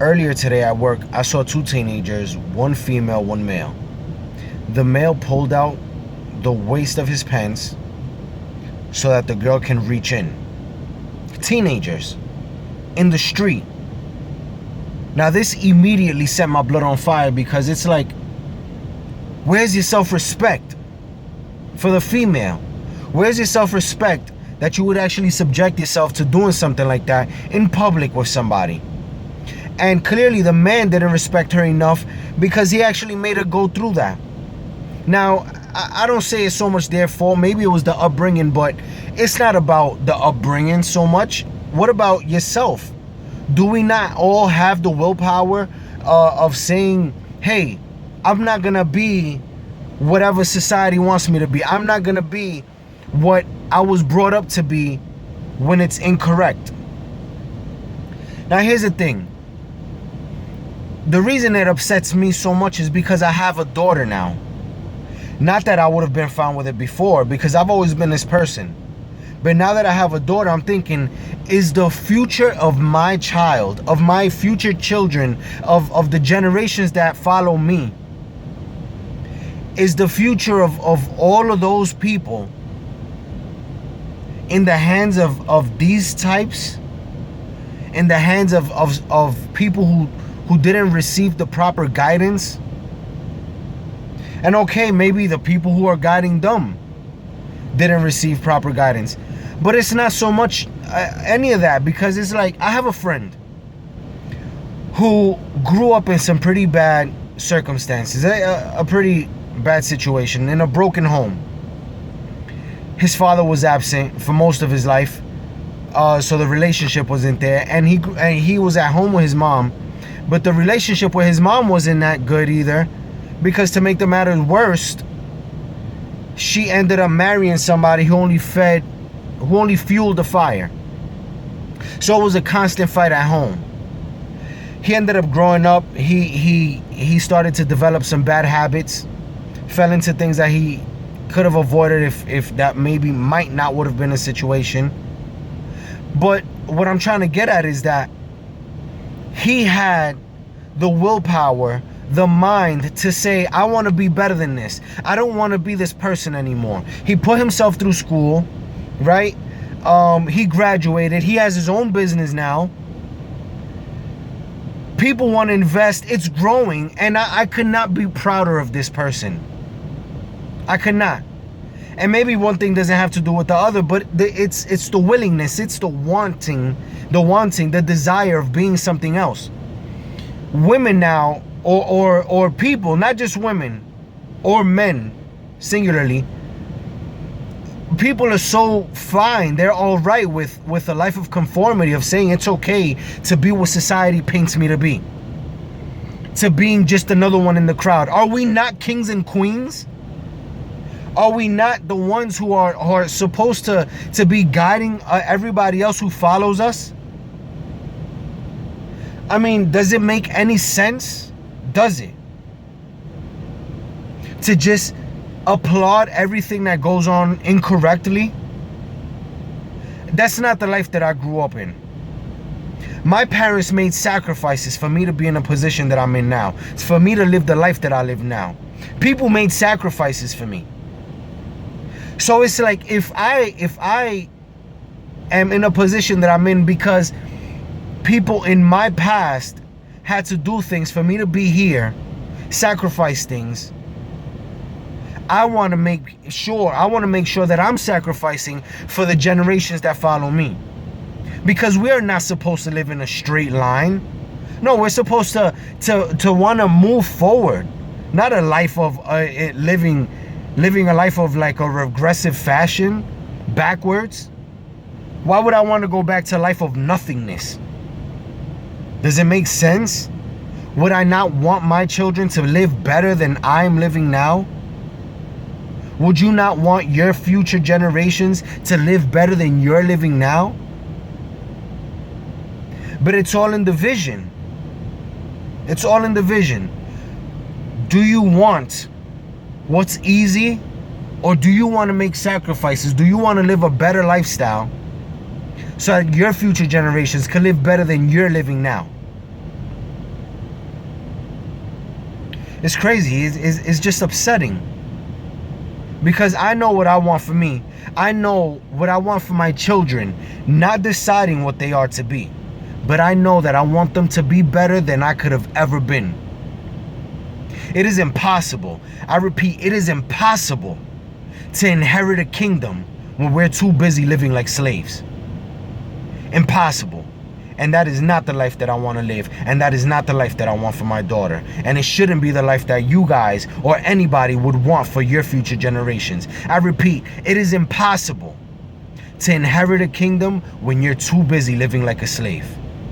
Earlier today at work, I saw two teenagers, one female, one male. The male pulled out the waist of his pants so that the girl can reach in. Teenagers in the street. Now this immediately set my blood on fire, because it's like, where's your self-respect for the female? Where's your self-respect that you would actually subject yourself to doing something like that in public with somebody? And clearly the man didn't respect her enough, because he actually made her go through that. Now, I don't say it's so much their fault. Maybe it was the upbringing, but it's not about the upbringing so much. What about yourself? Do we not all have the willpower of saying, hey, I'm not going to be whatever society wants me to be. I'm not going to be what I was brought up to be when it's incorrect. Now, here's the thing. The reason it upsets me so much is because I have a daughter now. Not that I would have been fine with it before, because I've always been this person. But now that I have a daughter, I'm thinking, is the future of my child, of my future children, of the generations that follow me, is the future of all of those people in the hands of these types, in the hands of people who didn't receive the proper guidance? And okay, maybe the people who are guiding them didn't receive proper guidance. But it's not so much any of that, because it's like, I have a friend who grew up in some pretty bad circumstances, a pretty bad situation, in a broken home. His father was absent for most of his life, so the relationship wasn't there, and he was at home with his mom, but the relationship with his mom wasn't that good either, because to make the matter worse, she ended up marrying somebody who only fueled the fire. So it was a constant fight at home. He ended up growing up. He started to develop some bad habits, fell into things that he could have avoided if that maybe might not would have been a situation. But what I'm trying to get at is that he had the willpower, the mind to say, I want to be better than this. I don't want to be this person anymore. He put himself through school, right? He graduated. He has his own business now. People want to invest. It's growing. And I could not be prouder of this person. I could not. And maybe one thing doesn't have to do with the other, but it's the willingness. It's the wanting, the desire of being something else. Women now, or people, not just women or men singularly, people are so fine, they're all right with a life of conformity, of saying it's okay to be what society paints me to be, to being just another one in the crowd. Are we not kings and queens? Are we not the ones who are supposed to be guiding everybody else who follows us? I mean, does it make any sense? Does it? To just applaud everything that goes on incorrectly? That's not the life that I grew up in. My parents made sacrifices for me to be in a position that I'm in now. It's for me to live the life that I live now. People made sacrifices for me. So it's like, if I am in a position that I'm in because people in my past had to do things for me to be here, sacrifice things, I want to make sure that I'm sacrificing for the generations that follow me. Because we are not supposed to live in a straight line. No, we're supposed to want to move forward, not a life of living a life of like a regressive fashion, backwards. Why would I want to go back to a life of nothingness? Does it make sense? Would I not want my children to live better than I'm living now? Would you not want your future generations to live better than you're living now? But it's all in the vision. It's all in the vision. Do you want what's easy, or do you want to make sacrifices? Do you want to live a better lifestyle so that your future generations can live better than you're living now? It's crazy. It's just upsetting. Because I know what I want for me. I know what I want for my children, not deciding what they are to be. But I know that I want them to be better than I could have ever been. It is impossible. I repeat, it is impossible to inherit a kingdom when we're too busy living like slaves. Impossible. And that is not the life that I want to live. And that is not the life that I want for my daughter. And it shouldn't be the life that you guys or anybody would want for your future generations. I repeat, it is impossible to inherit a kingdom when you're too busy living like a slave.